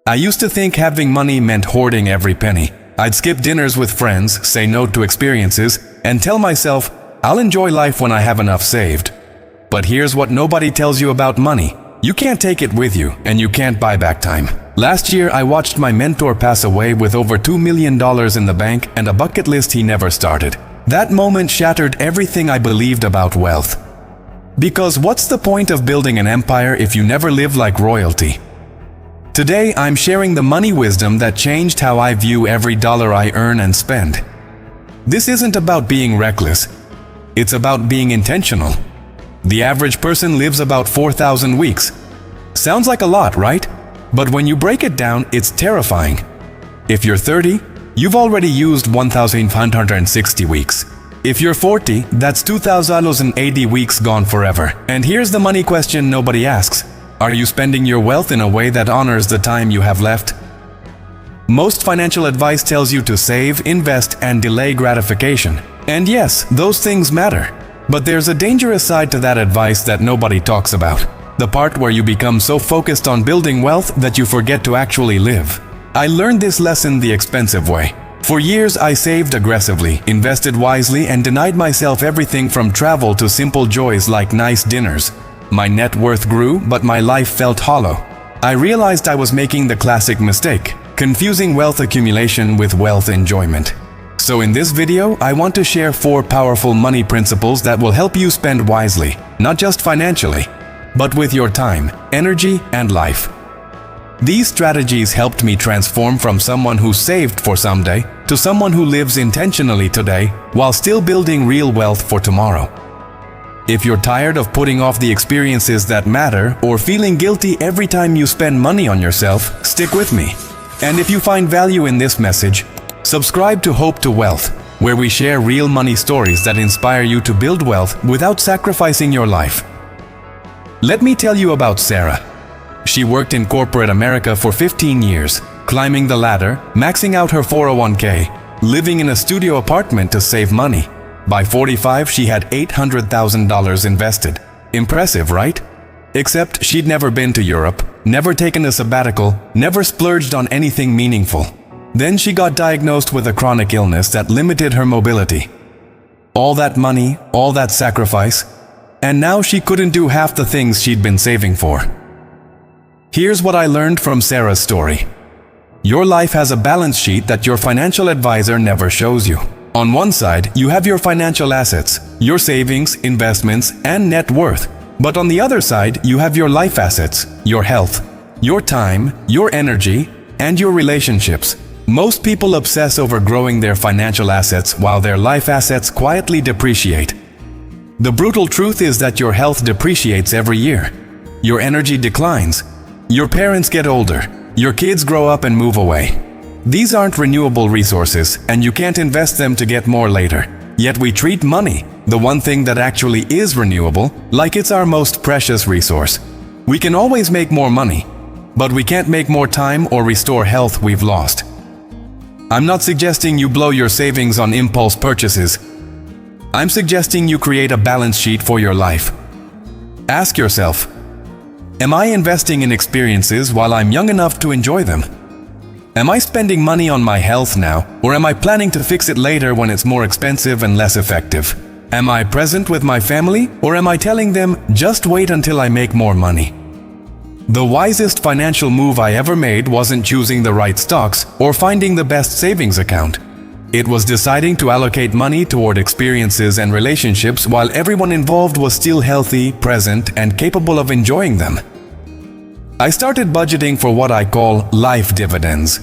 I used to think having money meant hoarding every penny. I'd skip dinners with friends, say no to experiences, and tell myself, I'll enjoy life when I have enough saved. But here's what nobody tells you about money. You can't take it with you, and you can't buy back time. Last year, I watched my mentor pass away with over $2 million in the bank and a bucket list he never started. That moment shattered everything I believed about wealth. Because what's the point of building an empire if you never live like royalty? Today, I'm sharing the money wisdom that changed how I view every dollar I earn and spend. This isn't about being reckless. It's about being intentional. The average person lives about 4,000 weeks. Sounds like a lot, right? But when you break it down, it's terrifying. If you're 30, you've already used 1,560 weeks. If you're 40, that's 2,080 weeks gone forever. And here's the money question nobody asks. Are you spending your wealth in a way that honors the time you have left? Most financial advice tells you to save, invest, and delay gratification. And yes, those things matter. But there's a dangerous side to that advice that nobody talks about. The part where you become so focused on building wealth that you forget to actually live. I learned this lesson the expensive way. For years, I saved aggressively, invested wisely, and denied myself everything from travel to simple joys like nice dinners. My net worth grew, but my life felt hollow. I realized I was making the classic mistake, confusing wealth accumulation with wealth enjoyment. So in this video, I want to share 4 powerful money principles that will help you spend wisely, not just financially, but with your time, energy, and life. These strategies helped me transform from someone who saved for someday to someone who lives intentionally today while still building real wealth for tomorrow. If you're tired of putting off the experiences that matter or feeling guilty every time you spend money on yourself, stick with me. And if you find value in this message, subscribe to Hope to Wealth, where we share real money stories that inspire you to build wealth without sacrificing your life. Let me tell you about Sarah. She worked in corporate America for 15 years, climbing the ladder, maxing out her 401k, living in a studio apartment to save money. By 45, she had $800,000 invested. Impressive, right? Except she'd never been to Europe, never taken a sabbatical, never splurged on anything meaningful. Then she got diagnosed with a chronic illness that limited her mobility. All that money, all that sacrifice, and now she couldn't do half the things she'd been saving for. Here's what I learned from Sarah's story. Your life has a balance sheet that your financial advisor never shows you. On one side, you have your financial assets, your savings, investments, and net worth. But on the other side, you have your life assets, your health, your time, your energy, and your relationships. Most people obsess over growing their financial assets while their life assets quietly depreciate. The brutal truth is that your health depreciates every year. Your energy declines. Your parents get older. Your kids grow up and move away. These aren't renewable resources, and you can't invest them to get more later. Yet we treat money, the one thing that actually is renewable, like it's our most precious resource. We can always make more money, but we can't make more time or restore health we've lost. I'm not suggesting you blow your savings on impulse purchases. I'm suggesting you create a balance sheet for your life. Ask yourself, am I investing in experiences while I'm young enough to enjoy them? Am I spending money on my health now, or am I planning to fix it later when it's more expensive and less effective? Am I present with my family, or am I telling them, just wait until I make more money? The wisest financial move I ever made wasn't choosing the right stocks or finding the best savings account. It was deciding to allocate money toward experiences and relationships while everyone involved was still healthy, present, and capable of enjoying them. I started budgeting for what I call life dividends.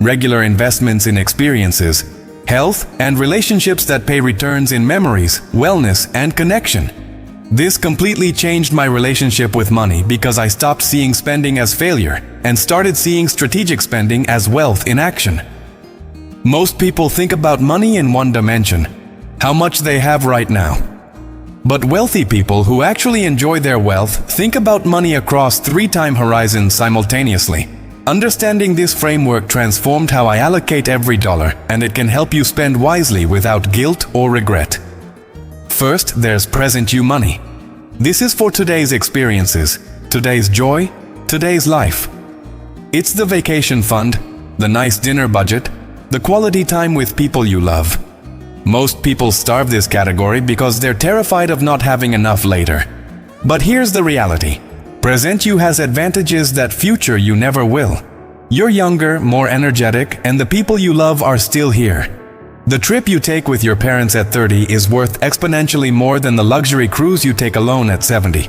Regular investments in experiences, health, and relationships that pay returns in memories, wellness, and connection. This completely changed my relationship with money because I stopped seeing spending as failure and started seeing strategic spending as wealth in action. Most people think about money in one dimension, how much they have right now. But wealthy people who actually enjoy their wealth think about money across 3 time horizons simultaneously. Understanding this framework transformed how I allocate every dollar, and it can help you spend wisely without guilt or regret. First, there's present you money. This is for today's experiences, today's joy, today's life. It's the vacation fund, the nice dinner budget, the quality time with people you love. Most people starve this category because they're terrified of not having enough later. But here's the reality. Present you has advantages that future you never will. You're younger, more energetic, and the people you love are still here. The trip you take with your parents at 30 is worth exponentially more than the luxury cruise you take alone at 70.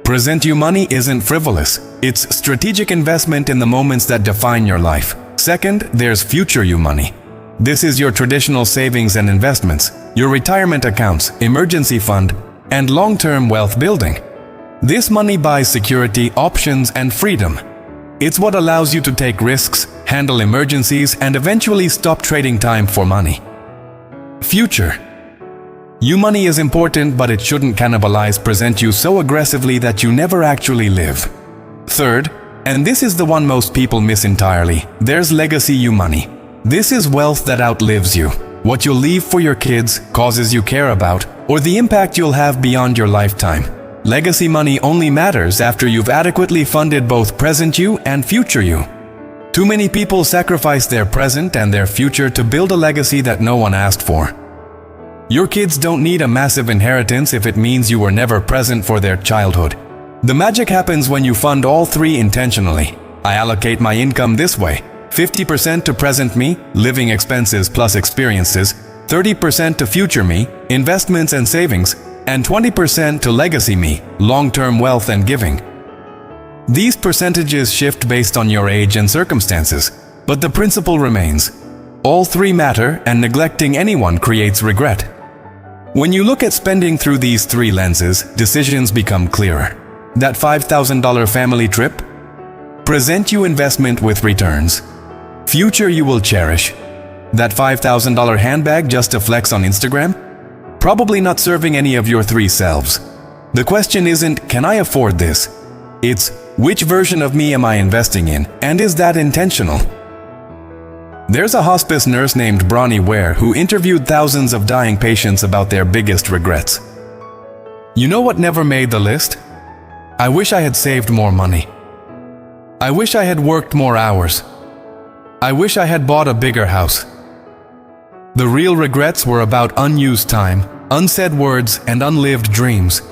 Present you money isn't frivolous. It's strategic investment in the moments that define your life. Second, there's future you money. This is your traditional savings and investments, your retirement accounts, emergency fund, and long-term wealth building. This money buys security, options, and freedom. It's what allows you to take risks, handle emergencies, and eventually stop trading time for money. Future. You money is important, but it shouldn't cannibalize present you so aggressively that you never actually live. Third, and this is the one most people miss entirely, there's legacy you money. This is wealth that outlives you. What you'll leave for your kids, causes you care about, or the impact you'll have beyond your lifetime. Legacy money only matters after you've adequately funded both present you and future you. Too many people sacrifice their present and their future to build a legacy that no one asked for. Your kids don't need a massive inheritance if it means you were never present for their childhood. The magic happens when you fund all three intentionally. I allocate my income this way: 50% to present me, living expenses plus experiences, 30% to future me, investments and savings, and 20% to legacy me, long-term wealth and giving. These percentages shift based on your age and circumstances, but the principle remains. All three matter, and neglecting any one creates regret. When you look at spending through these three lenses, decisions become clearer. That $5,000 family trip? Present you investment with returns. Future you will cherish. That $5,000 handbag just to flex on Instagram? Probably not serving any of your three selves. The question isn't, can I afford this? It's, which version of me am I investing in, and is that intentional? There's a hospice nurse named Bronnie Ware who interviewed thousands of dying patients about their biggest regrets. You know what never made the list? I wish I had saved more money. I wish I had worked more hours. I wish I had bought a bigger house. The real regrets were about unused time, unsaid words, and unlived dreams.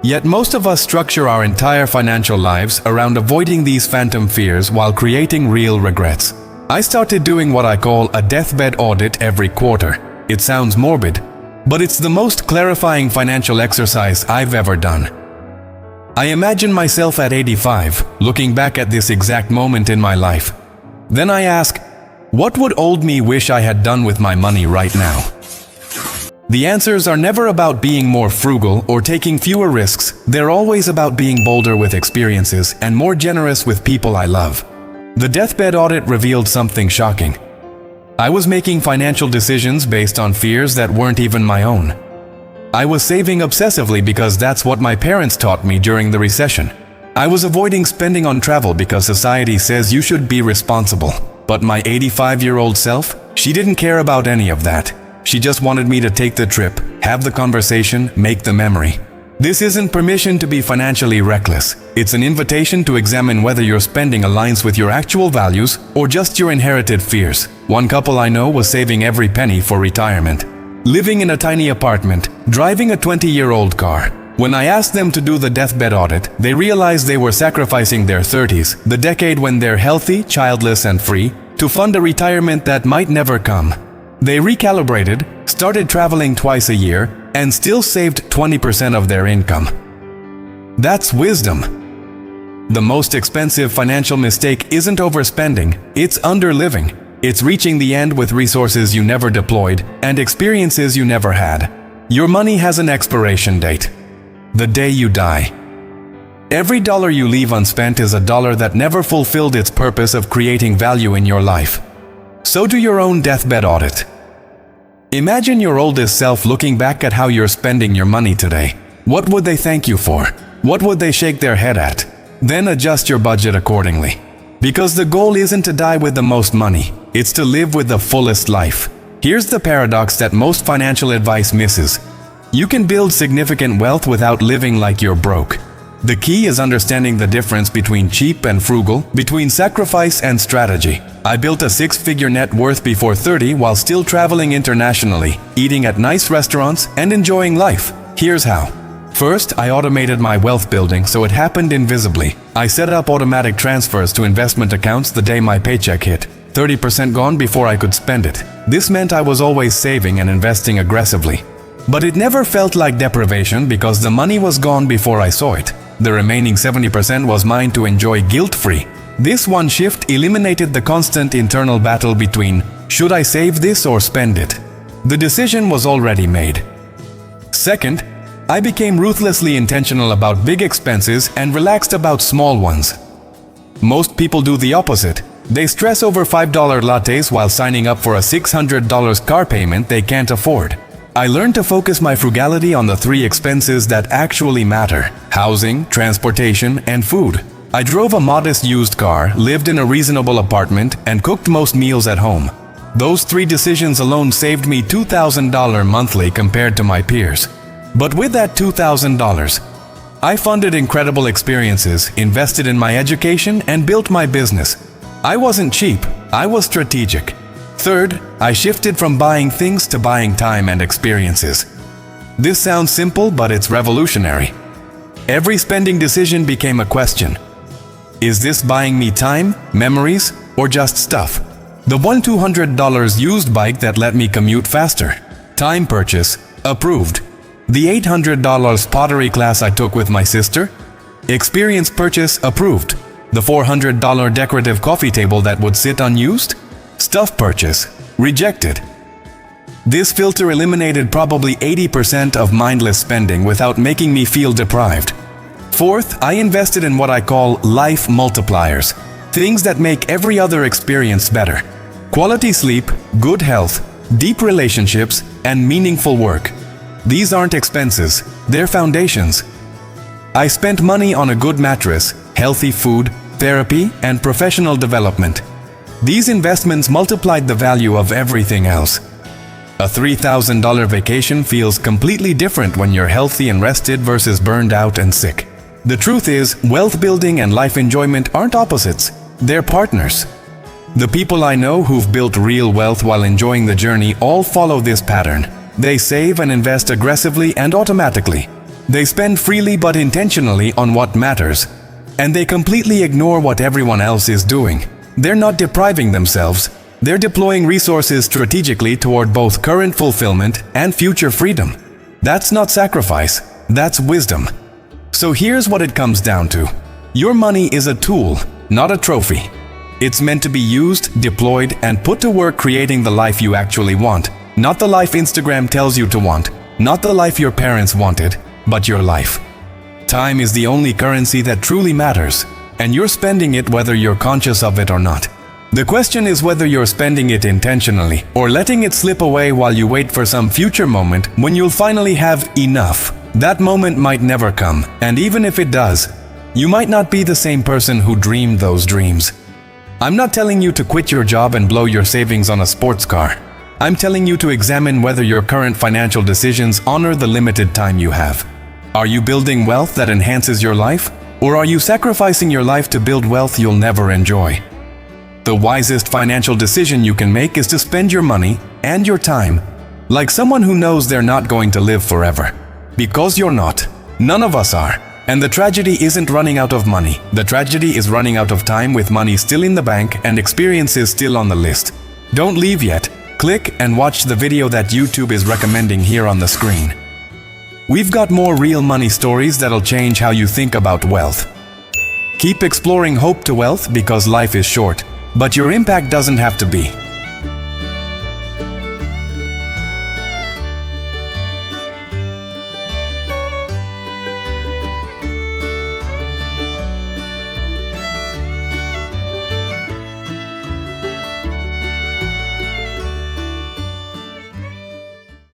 Yet most of us structure our entire financial lives around avoiding these phantom fears while creating real regrets. I started doing what I call a deathbed audit every quarter. It sounds morbid, but it's the most clarifying financial exercise I've ever done. I imagine myself at 85, looking back at this exact moment in my life. Then I ask, what would old me wish I had done with my money right now? The answers are never about being more frugal or taking fewer risks. They're always about being bolder with experiences and more generous with people I love. The deathbed audit revealed something shocking. I was making financial decisions based on fears that weren't even my own. I was saving obsessively because that's what my parents taught me during the recession. I was avoiding spending on travel because society says you should be responsible. But my 85-year-old self, she didn't care about any of that. She just wanted me to take the trip, have the conversation, make the memory. This isn't permission to be financially reckless. It's an invitation to examine whether your spending aligns with your actual values or just your inherited fears. One couple I know was saving every penny for retirement. Living in a tiny apartment, driving a 20-year-old car. When I asked them to do the deathbed audit, they realized they were sacrificing their 30s, the decade when they're healthy, childless, and free, to fund a retirement that might never come. They recalibrated, started traveling twice a year, and still saved 20% of their income. That's wisdom. The most expensive financial mistake isn't overspending, it's underliving. It's reaching the end with resources you never deployed and experiences you never had. Your money has an expiration date. The day you die. Every dollar you leave unspent is a dollar that never fulfilled its purpose of creating value in your life. So do your own deathbed audit. Imagine your oldest self looking back at how you're spending your money today. What would they thank you for? What would they shake their head at? Then adjust your budget accordingly. Because the goal isn't to die with the most money, it's to live with the fullest life. Here's the paradox that most financial advice misses. You can build significant wealth without living like you're broke. The key is understanding the difference between cheap and frugal, between sacrifice and strategy. I built a six-figure net worth before 30 while still traveling internationally, eating at nice restaurants, and enjoying life. Here's how. First, I automated my wealth building so it happened invisibly. I set up automatic transfers to investment accounts the day my paycheck hit. 30% gone before I could spend it. This meant I was always saving and investing aggressively. But it never felt like deprivation because the money was gone before I saw it. The remaining 70% was mine to enjoy guilt-free. This one shift eliminated the constant internal battle between, should I save this or spend it? The decision was already made. Second, I became ruthlessly intentional about big expenses and relaxed about small ones. Most people do the opposite. They stress over $5 lattes while signing up for a $600 car payment they can't afford. I learned to focus my frugality on the three expenses that actually matter: housing, transportation, and food. I drove a modest used car, lived in a reasonable apartment, and cooked most meals at home. Those three decisions alone saved me $2,000 monthly compared to my peers. But with that $2,000, I funded incredible experiences, invested in my education, and built my business. I wasn't cheap, I was strategic. Third, I shifted from buying things to buying time and experiences. This sounds simple, but it's revolutionary. Every spending decision became a question. Is this buying me time, memories, or just stuff? The $200 used bike that let me commute faster. Time purchase, approved. The $800 pottery class I took with my sister. Experience purchase, approved. The $400 decorative coffee table that would sit unused. Stuff purchase, rejected. This filter eliminated probably 80% of mindless spending without making me feel deprived. Fourth, I invested in what I call life multipliers, things that make every other experience better. Quality sleep, good health, deep relationships, and meaningful work. These aren't expenses, they're foundations. I spent money on a good mattress, healthy food, therapy, and professional development. These investments multiplied the value of everything else. A $3,000 vacation feels completely different when you're healthy and rested versus burned out and sick. The truth is, wealth building and life enjoyment aren't opposites, they're partners. The people I know who've built real wealth while enjoying the journey all follow this pattern. They save and invest aggressively and automatically. They spend freely but intentionally on what matters. And they completely ignore what everyone else is doing. They're not depriving themselves, they're deploying resources strategically toward both current fulfillment and future freedom. That's not sacrifice, that's wisdom. So here's what it comes down to. Your money is a tool, not a trophy. It's meant to be used, deployed, and put to work creating the life you actually want. Not the life Instagram tells you to want, not the life your parents wanted, but your life. Time is the only currency that truly matters. And you're spending it whether you're conscious of it or not. The question is whether you're spending it intentionally or letting it slip away while you wait for some future moment when you'll finally have enough. That moment might never come, and even if it does, you might not be the same person who dreamed those dreams. I'm not telling you to quit your job and blow your savings on a sports car. I'm telling you to examine whether your current financial decisions honor the limited time you have. Are you building wealth that enhances your life? Or are you sacrificing your life to build wealth you'll never enjoy? The wisest financial decision you can make is to spend your money and your time like someone who knows they're not going to live forever. Because you're not. None of us are. And the tragedy isn't running out of money. The tragedy is running out of time with money still in the bank and experiences still on the list. Don't leave yet. Click and watch the video that YouTube is recommending here on the screen. We've got more real money stories that'll change how you think about wealth. Keep exploring hope to wealth because life is short, but your impact doesn't have to be.